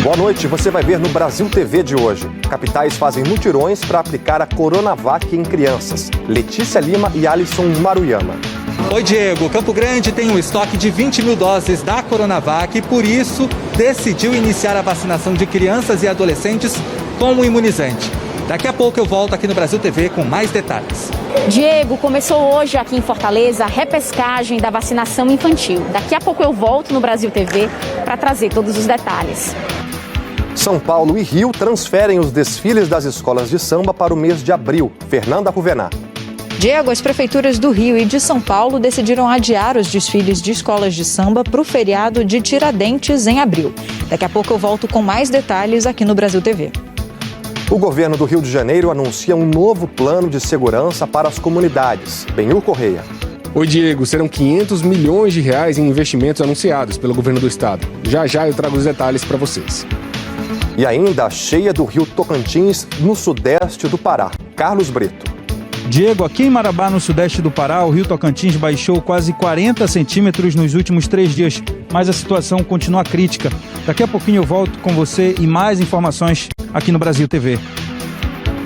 Boa noite, você vai ver no Brasil TV de hoje. Capitais fazem mutirões para aplicar a Coronavac em crianças. Letícia Lima e Alisson Maruyama. Oi, Diego. Campo Grande tem um estoque de 20 mil doses da Coronavac e, por isso, decidiu iniciar a vacinação de crianças e adolescentes com o imunizante. Daqui a pouco eu volto aqui no Brasil TV com mais detalhes. Diego, começou hoje aqui em Fortaleza a repescagem da vacinação infantil. Daqui a pouco eu volto no Brasil TV para trazer todos os detalhes. São Paulo e Rio transferem os desfiles das escolas de samba para o mês de abril. Fernanda Ruvenar. Diego, as prefeituras do Rio e de São Paulo decidiram adiar os desfiles de escolas de samba para o feriado de Tiradentes em abril. Daqui a pouco eu volto com mais detalhes aqui no Brasil TV. O governo do Rio de Janeiro anuncia um novo plano de segurança para as comunidades. Benhur Correia. Oi, Diego. Serão 500 milhões de reais em investimentos anunciados pelo governo do estado. Já já eu trago os detalhes para vocês. E ainda a cheia do rio Tocantins, no sudeste do Pará. Carlos Brito. Diego, aqui em Marabá, no sudeste do Pará, o rio Tocantins baixou quase 40 centímetros nos últimos 3 dias, mas a situação continua crítica. Daqui a pouquinho eu volto com você e mais informações aqui no Brasil TV.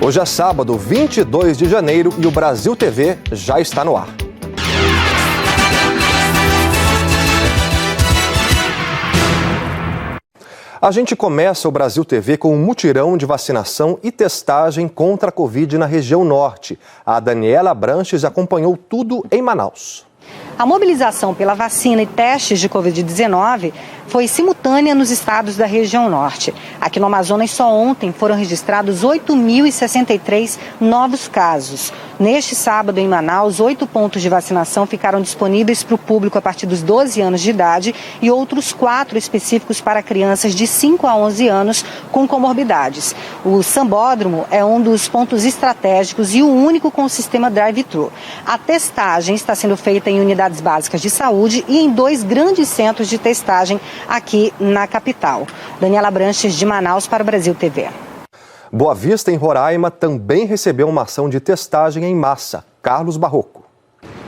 Hoje é sábado, 22 de janeiro, e o Brasil TV já está no ar. A gente começa o Brasil TV com um mutirão de vacinação e testagem contra a Covid na região norte. A Daniela Branches acompanhou tudo em Manaus. A mobilização pela vacina e testes de Covid-19 foi simultânea nos estados da região norte. Aqui no Amazonas, só ontem foram registrados 8.063 novos casos. Neste sábado, em Manaus, 8 pontos de vacinação ficaram disponíveis para o público a partir dos 12 anos de idade e outros 4 específicos para crianças de 5 a 11 anos com comorbidades. O Sambódromo é um dos pontos estratégicos e o único com o sistema drive-thru. A testagem está sendo feita em unidades básicas de saúde e em 2 grandes centros de testagem aqui na capital. Daniela Branches, de Manaus, para o Brasil TV. Boa Vista, em Roraima, também recebeu uma ação de testagem em massa. Carlos Barroco.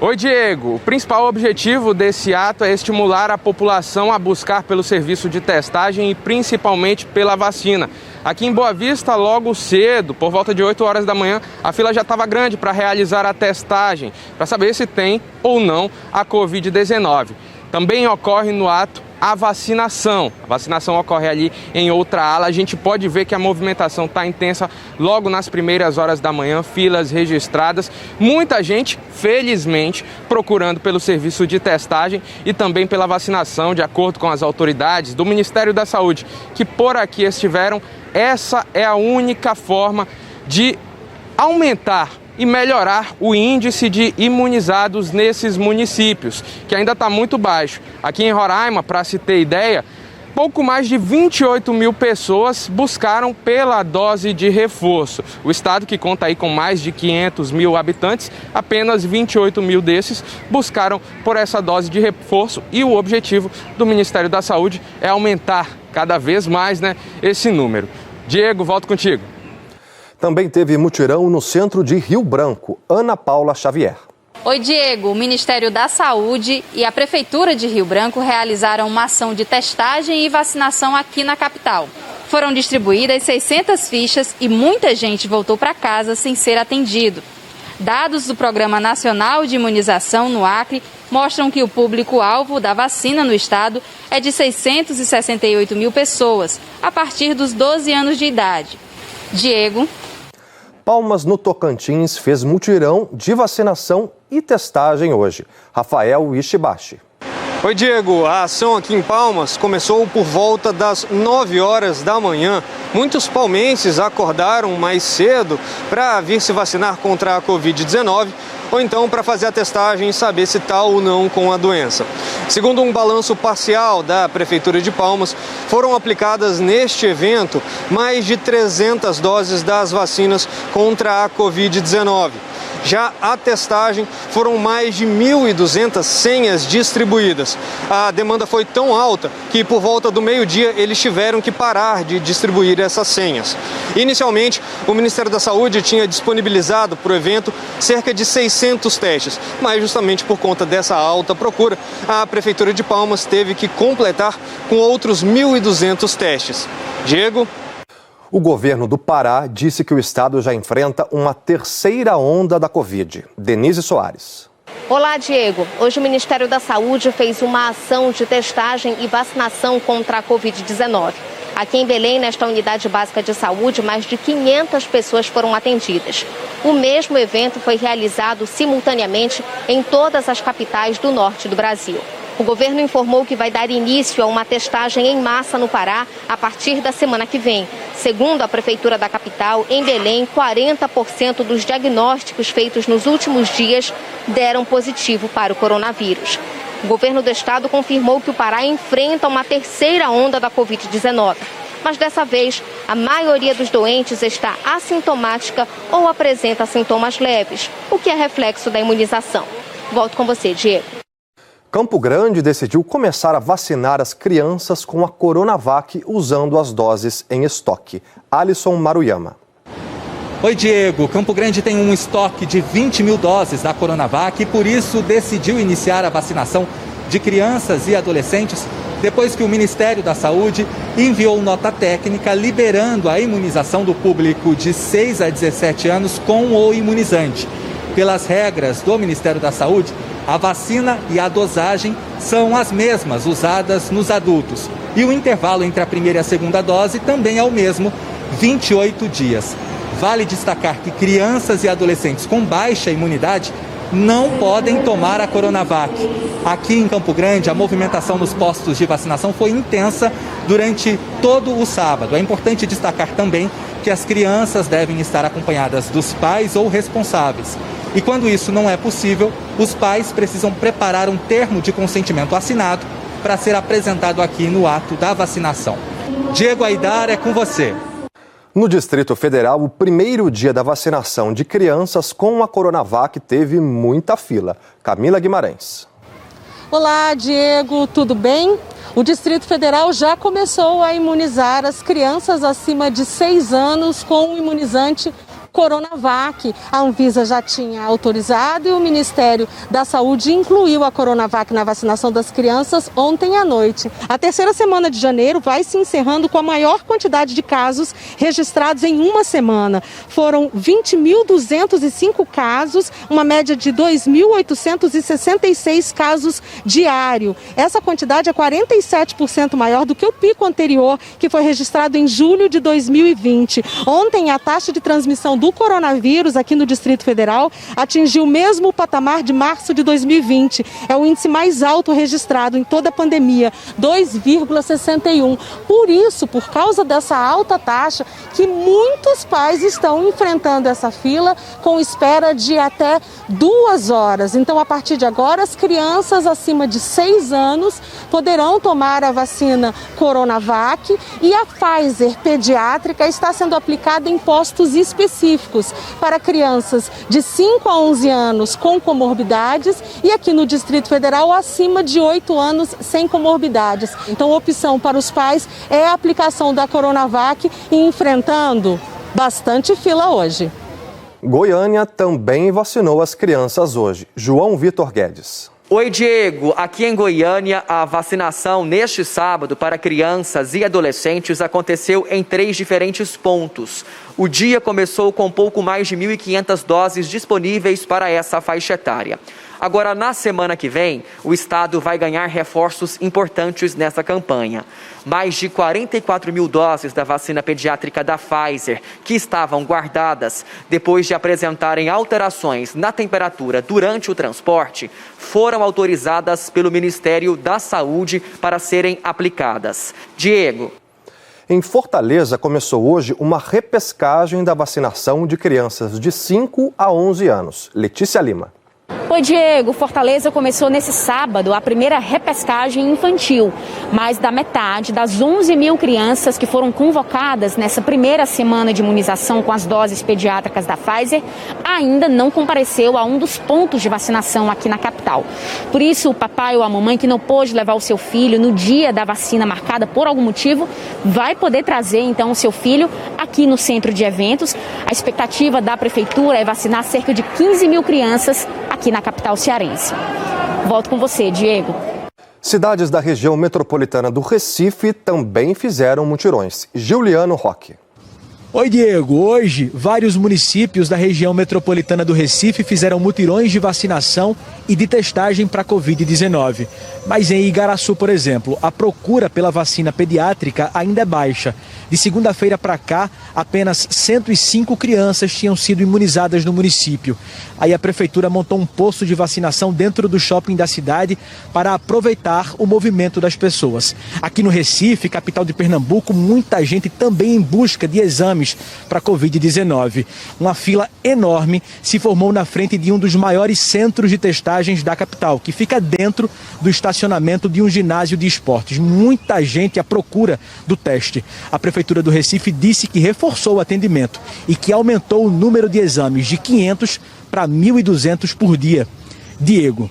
Oi, Diego. O principal objetivo desse ato é estimular a população a buscar pelo serviço de testagem e principalmente pela vacina. Aqui em Boa Vista, logo cedo, por volta de 8 horas da manhã, a fila já estava grande para realizar a testagem, para saber se tem ou não a Covid-19. Também ocorre no ato a vacinação. A vacinação ocorre ali em outra ala. A gente pode ver que a movimentação está intensa logo nas primeiras horas da manhã, filas registradas. Muita gente, felizmente, procurando pelo serviço de testagem e também pela vacinação, de acordo com as autoridades do Ministério da Saúde, que por aqui estiveram. Essa é a única forma de aumentar e melhorar o índice de imunizados nesses municípios, que ainda está muito baixo. Aqui em Roraima, para se ter ideia, pouco mais de 28 mil pessoas buscaram pela dose de reforço. O estado, que conta aí com mais de 500 mil habitantes, apenas 28 mil desses buscaram por essa dose de reforço, e o objetivo do Ministério da Saúde é aumentar cada vez mais, esse número. Diego, volto contigo. Também teve mutirão no centro de Rio Branco. Ana Paula Xavier. Oi, Diego. O Ministério da Saúde e a Prefeitura de Rio Branco realizaram uma ação de testagem e vacinação aqui na capital. Foram distribuídas 600 fichas e muita gente voltou para casa sem ser atendido. Dados do Programa Nacional de Imunização no Acre mostram que o público-alvo da vacina no estado é de 668 mil pessoas, a partir dos 12 anos de idade. Diego. Palmas, no Tocantins, fez mutirão de vacinação e testagem hoje. Rafael Ishibashi. Oi, Diego. A ação aqui em Palmas começou por volta das 9 horas da manhã. Muitos palmenses acordaram mais cedo para vir se vacinar contra a Covid-19 ou então para fazer a testagem e saber se está ou não com a doença. Segundo um balanço parcial da Prefeitura de Palmas, foram aplicadas neste evento mais de 300 doses das vacinas contra a Covid-19. Já a testagem, foram mais de 1.200 senhas distribuídas. A demanda foi tão alta que por volta do meio-dia eles tiveram que parar de distribuir essas senhas. Inicialmente, o Ministério da Saúde tinha disponibilizado para o evento cerca de 600 testes, mas justamente por conta dessa alta procura, a Prefeitura de Palmas teve que completar com outros 1.200 testes. Diego? O governo do Pará disse que o estado já enfrenta uma terceira onda da Covid. Denise Soares. Olá, Diego. Hoje o Ministério da Saúde fez uma ação de testagem e vacinação contra a Covid-19. Aqui em Belém, nesta unidade básica de saúde, mais de 500 pessoas foram atendidas. O mesmo evento foi realizado simultaneamente em todas as capitais do norte do Brasil. O governo informou que vai dar início a uma testagem em massa no Pará a partir da semana que vem. Segundo a Prefeitura da capital, em Belém, 40% dos diagnósticos feitos nos últimos dias deram positivo para o coronavírus. O governo do estado confirmou que o Pará enfrenta uma terceira onda da Covid-19. Mas dessa vez, a maioria dos doentes está assintomática ou apresenta sintomas leves, o que é reflexo da imunização. Volto com você, Diego. Campo Grande decidiu começar a vacinar as crianças com a Coronavac usando as doses em estoque. Alisson Maruyama. Oi, Diego. Campo Grande tem um estoque de 20 mil doses da Coronavac e por isso decidiu iniciar a vacinação de crianças e adolescentes depois que o Ministério da Saúde enviou nota técnica liberando a imunização do público de 6 a 17 anos com o imunizante. Pelas regras do Ministério da Saúde, a vacina e a dosagem são as mesmas usadas nos adultos. E o intervalo entre a primeira e a segunda dose também é o mesmo, 28 dias. Vale destacar que crianças e adolescentes com baixa imunidade não podem tomar a Coronavac. Aqui em Campo Grande, a movimentação nos postos de vacinação foi intensa durante todo o sábado. É importante destacar também que as crianças devem estar acompanhadas dos pais ou responsáveis. E quando isso não é possível, os pais precisam preparar um termo de consentimento assinado para ser apresentado aqui no ato da vacinação. Diego Aidar, é com você. No Distrito Federal, o primeiro dia da vacinação de crianças com a Coronavac teve muita fila. Camila Guimarães. Olá, Diego, tudo bem? O Distrito Federal já começou a imunizar as crianças acima de 6 anos com o imunizante Coronavac. A Anvisa já tinha autorizado e o Ministério da Saúde incluiu a Coronavac na vacinação das crianças ontem à noite. A terceira semana de janeiro vai se encerrando com a maior quantidade de casos registrados em uma semana. Foram 20.205 casos, uma média de 2.866 casos diário. Essa quantidade é 47% maior do que o pico anterior, que foi registrado em julho de 2020. Ontem, a taxa de transmissão do coronavírus aqui no Distrito Federal atingiu o mesmo patamar de março de 2020. É o índice mais alto registrado em toda a pandemia, 2,61. Por isso, por causa dessa alta taxa, que muitos pais estão enfrentando essa fila com espera de até 2 horas. Então, a partir de agora, as crianças acima de 6 anos poderão tomar a vacina Coronavac e a Pfizer pediátrica está sendo aplicada em postos específicos para crianças de 5 a 11 anos com comorbidades e aqui no Distrito Federal acima de 8 anos sem comorbidades. Então a opção para os pais é a aplicação da Coronavac e enfrentando bastante fila hoje. Goiânia também vacinou as crianças hoje. João Vitor Guedes. Oi, Diego. Aqui em Goiânia, a vacinação neste sábado para crianças e adolescentes aconteceu em 3 diferentes pontos. O dia começou com pouco mais de 1.500 doses disponíveis para essa faixa etária. Agora, na semana que vem, o estado vai ganhar reforços importantes nessa campanha. Mais de 44 mil doses da vacina pediátrica da Pfizer, que estavam guardadas depois de apresentarem alterações na temperatura durante o transporte, foram autorizadas pelo Ministério da Saúde para serem aplicadas. Diego. Em Fortaleza, começou hoje uma repescagem da vacinação de crianças de 5 a 11 anos. Letícia Lima. Oi, Diego. Fortaleza começou nesse sábado a primeira repescagem infantil. Mais da metade das 11 mil crianças que foram convocadas nessa primeira semana de imunização com as doses pediátricas da Pfizer ainda não compareceu a um dos pontos de vacinação aqui na capital. Por isso, o papai ou a mamãe que não pôde levar o seu filho no dia da vacina marcada por algum motivo, vai poder trazer então o seu filho aqui no centro de eventos. A expectativa da prefeitura é vacinar cerca de 15 mil crianças aqui na capital cearense. Volto com você, Diego. Cidades da região metropolitana do Recife também fizeram mutirões. Juliano Roque. Oi, Diego. Hoje, vários municípios da região metropolitana do Recife fizeram mutirões de vacinação e de testagem para a Covid-19. Mas em Igaraçu, por exemplo, a procura pela vacina pediátrica ainda é baixa. De segunda-feira para cá, apenas 105 crianças tinham sido imunizadas no município. Aí a prefeitura montou um posto de vacinação dentro do shopping da cidade para aproveitar o movimento das pessoas. Aqui no Recife, capital de Pernambuco, muita gente também em busca de exames para a Covid-19. Uma fila enorme se formou na frente de um dos maiores centros de testagens da capital, que fica dentro do estacionamento de um ginásio de esportes. Muita gente à procura do teste. A Prefeitura do Recife disse que reforçou o atendimento e que aumentou o número de exames de 500 para 1.200 por dia. Diego.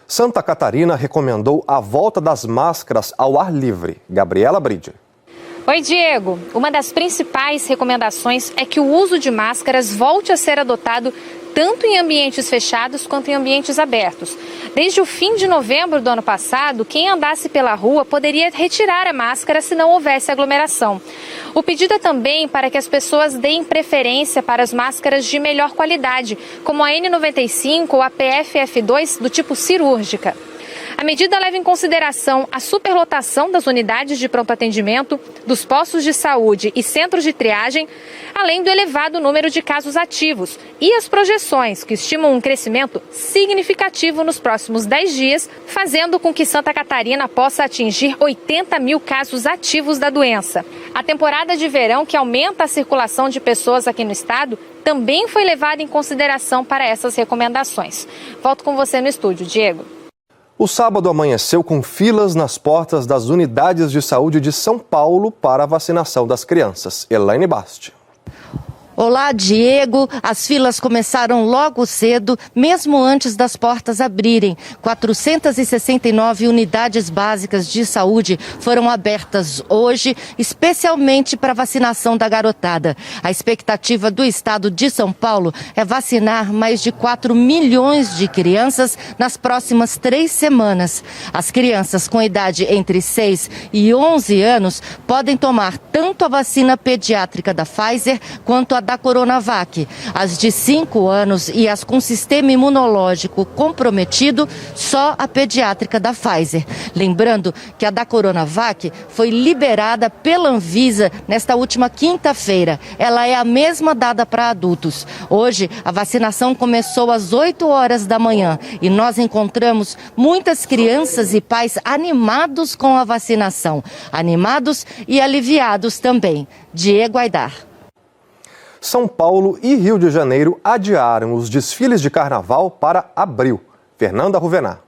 Santa Catarina recomendou a volta das máscaras ao ar livre. Gabriela Bride. Oi, Diego. Uma das principais recomendações é que o uso de máscaras volte a ser adotado tanto em ambientes fechados quanto em ambientes abertos. Desde o fim de novembro do ano passado, quem andasse pela rua poderia retirar a máscara se não houvesse aglomeração. O pedido é também para que as pessoas deem preferência para as máscaras de melhor qualidade, como a N95 ou a PFF2 do tipo cirúrgica. A medida leva em consideração a superlotação das unidades de pronto atendimento, dos postos de saúde e centros de triagem, além do elevado número de casos ativos e as projeções, que estimam um crescimento significativo nos próximos 10 dias, fazendo com que Santa Catarina possa atingir 80 mil casos ativos da doença. A temporada de verão, que aumenta a circulação de pessoas aqui no estado, também foi levada em consideração para essas recomendações. Volto com você no estúdio, Diego. O sábado amanheceu com filas nas portas das unidades de saúde de São Paulo para a vacinação das crianças. Elaine Basti. Olá, Diego. As filas começaram logo cedo, mesmo antes das portas abrirem. 469 unidades básicas de saúde foram abertas hoje, especialmente para vacinação da garotada. A expectativa do estado de São Paulo é vacinar mais de 4 milhões de crianças nas próximas 3 semanas. As crianças com idade entre 6 e 11 anos podem tomar tanto a vacina pediátrica da Pfizer quanto a da Coronavac. As de 5 anos e as com sistema imunológico comprometido, só a pediátrica da Pfizer. Lembrando que a da Coronavac foi liberada pela Anvisa nesta última quinta-feira. Ela é a mesma dada para adultos. Hoje, a vacinação começou às 8 horas da manhã e nós encontramos muitas crianças e pais animados com a vacinação. Animados e aliviados também. Diego Aidar. São Paulo e Rio de Janeiro adiaram os desfiles de carnaval para abril. Fernanda Ruvenar.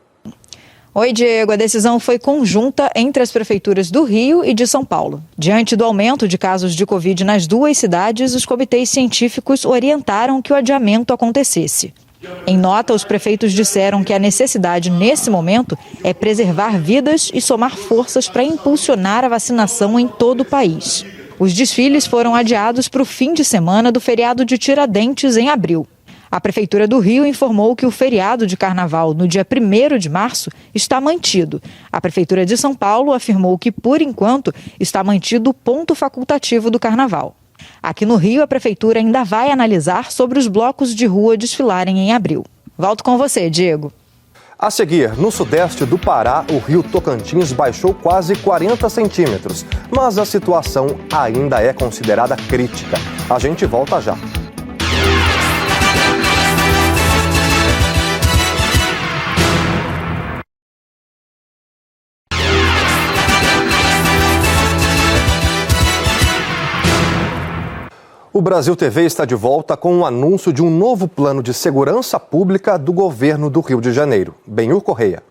Oi, Diego. A decisão foi conjunta entre as prefeituras do Rio e de São Paulo. Diante do aumento de casos de Covid nas duas cidades, os comitês científicos orientaram que o adiamento acontecesse. Em nota, os prefeitos disseram que a necessidade, nesse momento, é preservar vidas e somar forças para impulsionar a vacinação em todo o país. Os desfiles foram adiados para o fim de semana do feriado de Tiradentes, em abril. A Prefeitura do Rio informou que o feriado de carnaval, no dia 1º de março, está mantido. A Prefeitura de São Paulo afirmou que, por enquanto, está mantido o ponto facultativo do carnaval. Aqui no Rio, a Prefeitura ainda vai analisar sobre os blocos de rua desfilarem em abril. Volto com você, Diego. A seguir, no sudeste do Pará, o rio Tocantins baixou quase 40 centímetros, mas a situação ainda é considerada crítica. A gente volta já. O O Brasil TV está de volta com o anúncio de um novo plano de segurança pública do governo do Rio de Janeiro. Benhur Correia.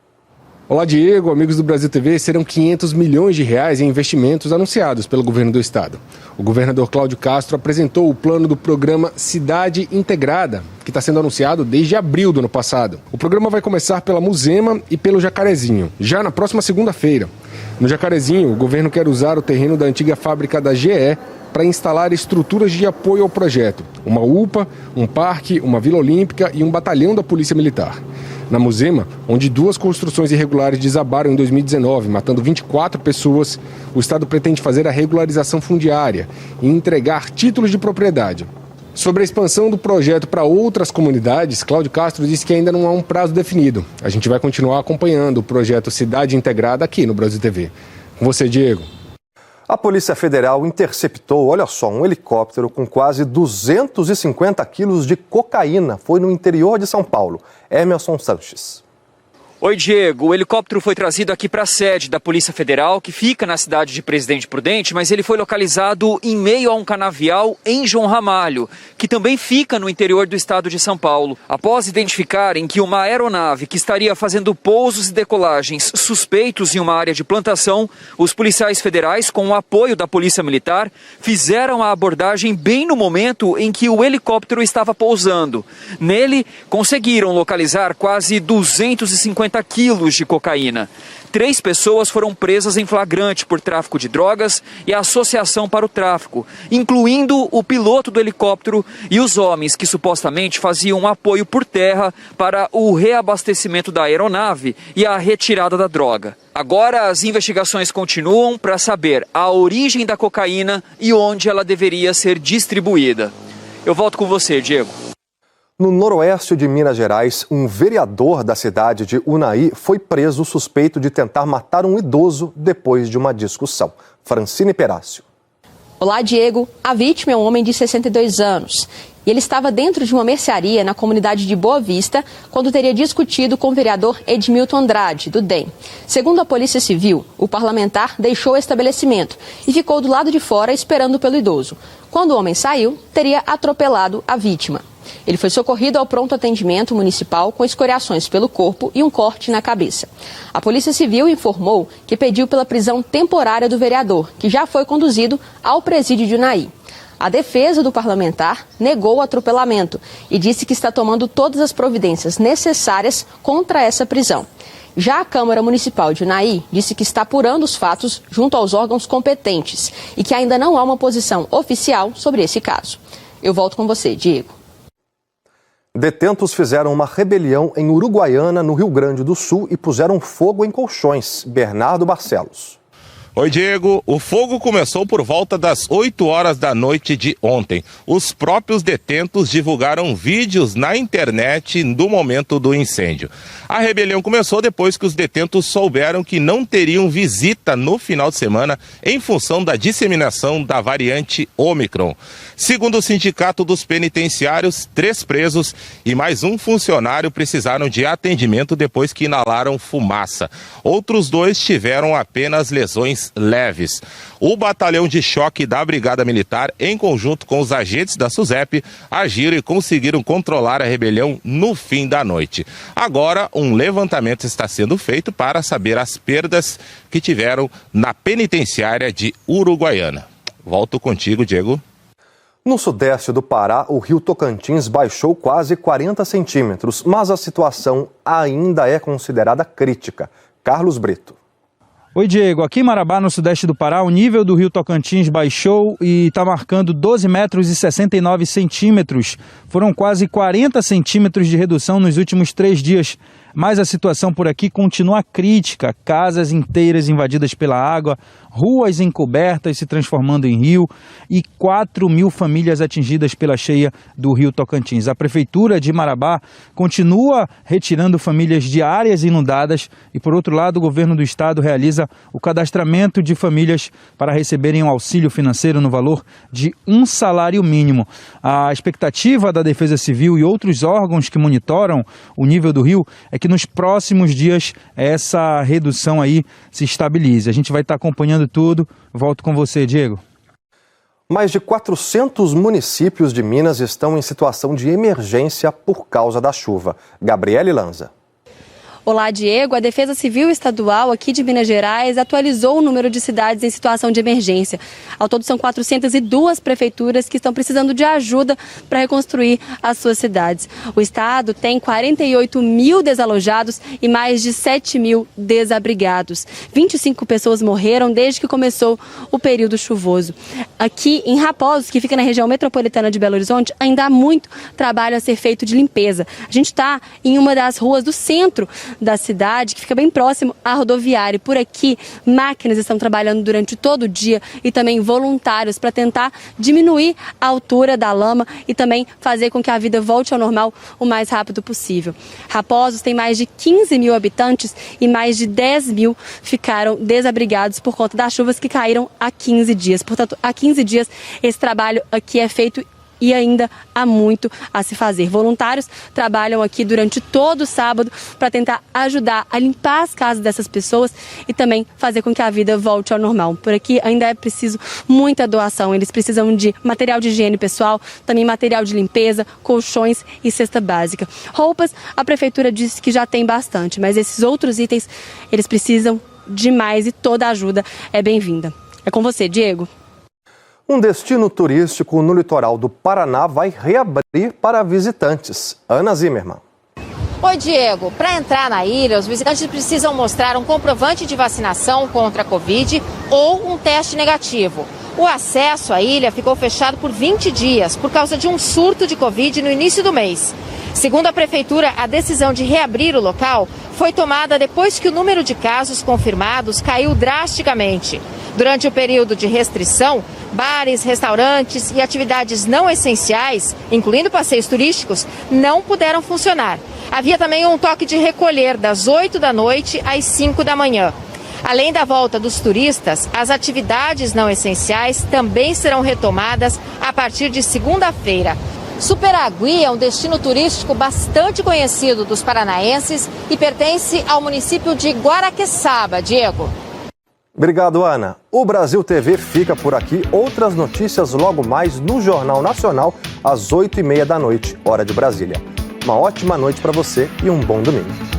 Olá, Diego, amigos do Brasil TV. Serão 500 milhões de reais em investimentos anunciados pelo governo do estado. O governador Cláudio Castro apresentou o plano do programa Cidade Integrada, que está sendo anunciado desde abril do ano passado. O programa vai começar pela Muzema e pelo Jacarezinho, já na próxima segunda-feira. No Jacarezinho, o governo quer usar o terreno da antiga fábrica da GE para instalar estruturas de apoio ao projeto. Uma UPA, um parque, uma Vila Olímpica e um batalhão da Polícia Militar. Na Muzema, onde 2 construções irregulares desabaram em 2019, matando 24 pessoas, o Estado pretende fazer a regularização fundiária e entregar títulos de propriedade. Sobre a expansão do projeto para outras comunidades, Cláudio Castro disse que ainda não há um prazo definido. A gente vai continuar acompanhando o projeto Cidade Integrada aqui no Brasil TV. Com você, Diego. A Polícia Federal interceptou, olha só, um helicóptero com quase 250 quilos de cocaína. Foi no interior de São Paulo. Emerson Sanches. Oi, Diego. O helicóptero foi trazido aqui para a sede da Polícia Federal, que fica na cidade de Presidente Prudente, mas ele foi localizado em meio a um canavial em João Ramalho, que também fica no interior do estado de São Paulo. Após identificarem que uma aeronave que estaria fazendo pousos e decolagens suspeitos em uma área de plantação, os policiais federais, com o apoio da Polícia Militar, fizeram a abordagem bem no momento em que o helicóptero estava pousando. Nele, conseguiram localizar quase 250 quilos de cocaína. 3 pessoas foram presas em flagrante por tráfico de drogas e associação para o tráfico, incluindo o piloto do helicóptero e os homens que supostamente faziam apoio por terra para o reabastecimento da aeronave e a retirada da droga. Agora as investigações continuam para saber a origem da cocaína e onde ela deveria ser distribuída. Eu volto com você, Diego. No noroeste de Minas Gerais, um vereador da cidade de Unai foi preso suspeito de tentar matar um idoso depois de uma discussão. Francine Perácio. Olá, Diego. A vítima é um homem de 62 anos. E ele estava dentro de uma mercearia na comunidade de Boa Vista quando teria discutido com o vereador Edmilton Andrade, do DEM. Segundo a Polícia Civil, o parlamentar deixou o estabelecimento e ficou do lado de fora esperando pelo idoso. Quando o homem saiu, teria atropelado a vítima. Ele foi socorrido ao pronto atendimento municipal com escoriações pelo corpo e um corte na cabeça. A Polícia Civil informou que pediu pela prisão temporária do vereador, que já foi conduzido ao presídio de Unai. A defesa do parlamentar negou o atropelamento e disse que está tomando todas as providências necessárias contra essa prisão. Já a Câmara Municipal de Unai disse que está apurando os fatos junto aos órgãos competentes e que ainda não há uma posição oficial sobre esse caso. Eu volto com você, Diego. Detentos fizeram uma rebelião em Uruguaiana, no Rio Grande do Sul, e puseram fogo em colchões. Bernardo Barcelos. Oi, Diego. O fogo começou por volta das 8 horas da noite de ontem. Os próprios detentos divulgaram vídeos na internet do momento do incêndio. A rebelião começou depois que os detentos souberam que não teriam visita no final de semana em função da disseminação da variante Ômicron. Segundo o Sindicato dos Penitenciários, 3 presos e mais um funcionário precisaram de atendimento depois que inalaram fumaça. Outros 2 tiveram apenas lesões leves. O batalhão de choque da Brigada Militar, em conjunto com os agentes da SUSEP, agiram e conseguiram controlar a rebelião no fim da noite. Agora, um levantamento está sendo feito para saber as perdas que tiveram na penitenciária de Uruguaiana. Volto contigo, Diego. No sudeste do Pará, o rio Tocantins baixou quase 40 centímetros, mas a situação ainda é considerada crítica. Carlos Brito. Oi, Diego. Aqui em Marabá, no sudeste do Pará, o nível do rio Tocantins baixou e está marcando 12 metros e 69 centímetros. Foram quase 40 centímetros de redução nos últimos 3 dias. Mas a situação por aqui continua crítica. Casas inteiras invadidas pela água, ruas encobertas se transformando em rio e 4.000 famílias atingidas pela cheia do rio Tocantins. A Prefeitura de Marabá continua retirando famílias de áreas inundadas e, por outro lado, o governo do estado realiza o cadastramento de famílias para receberem um auxílio financeiro no valor de um salário mínimo. A expectativa da Defesa Civil e outros órgãos que monitoram o nível do rio é que nos próximos dias essa redução aí se estabilize. A gente vai estar acompanhando tudo. Volto com você, Diego. Mais de 400 municípios de Minas estão em situação de emergência por causa da chuva. Gabriele Lanza. Olá, Diego. A Defesa Civil Estadual aqui de Minas Gerais atualizou o número de cidades em situação de emergência. Ao todo, são 402 prefeituras que estão precisando de ajuda para reconstruir as suas cidades. O estado tem 48 mil desalojados e mais de 7 mil desabrigados. 25 pessoas morreram desde que começou o período chuvoso. Aqui em Raposos, que fica na região metropolitana de Belo Horizonte, ainda há muito trabalho a ser feito de limpeza. A gente está em uma das ruas do centro da cidade, que fica bem próximo à rodoviária. Por aqui, máquinas estão trabalhando durante todo o dia e também voluntários para tentar diminuir a altura da lama e também fazer com que a vida volte ao normal o mais rápido possível. Raposos tem mais de 15 mil habitantes e mais de 10 mil ficaram desabrigados por conta das chuvas que caíram há 15 dias. Portanto, há 15 dias esse trabalho aqui é feito e ainda há muito a se fazer. Voluntários trabalham aqui durante todo o sábado para tentar ajudar a limpar as casas dessas pessoas e também fazer com que a vida volte ao normal. Por aqui ainda é preciso muita doação. Eles precisam de material de higiene pessoal, também material de limpeza, colchões e cesta básica. Roupas, a prefeitura disse que já tem bastante, mas esses outros itens, eles precisam de mais e toda a ajuda é bem-vinda. É com você, Diego. Um destino turístico no litoral do Paraná vai reabrir para visitantes. Ana Zimmermann. Oi, Diego. Para entrar na ilha, os visitantes precisam mostrar um comprovante de vacinação contra a Covid ou um teste negativo. O acesso à ilha ficou fechado por 20 dias por causa de um surto de Covid no início do mês. Segundo a Prefeitura, a decisão de reabrir o local foi tomada depois que o número de casos confirmados caiu drasticamente. Durante o período de restrição, bares, restaurantes e atividades não essenciais, incluindo passeios turísticos, não puderam funcionar. Havia também um toque de recolher das 8 da noite às 5 da manhã. Além da volta dos turistas, as atividades não essenciais também serão retomadas a partir de segunda-feira. Superagui é um destino turístico bastante conhecido dos paranaenses e pertence ao município de Guaraqueçaba. Diego. Obrigado, Ana. O Brasil TV fica por aqui. Outras notícias logo mais no Jornal Nacional, às 8h30 da noite, hora de Brasília. Uma ótima noite para você e um bom domingo.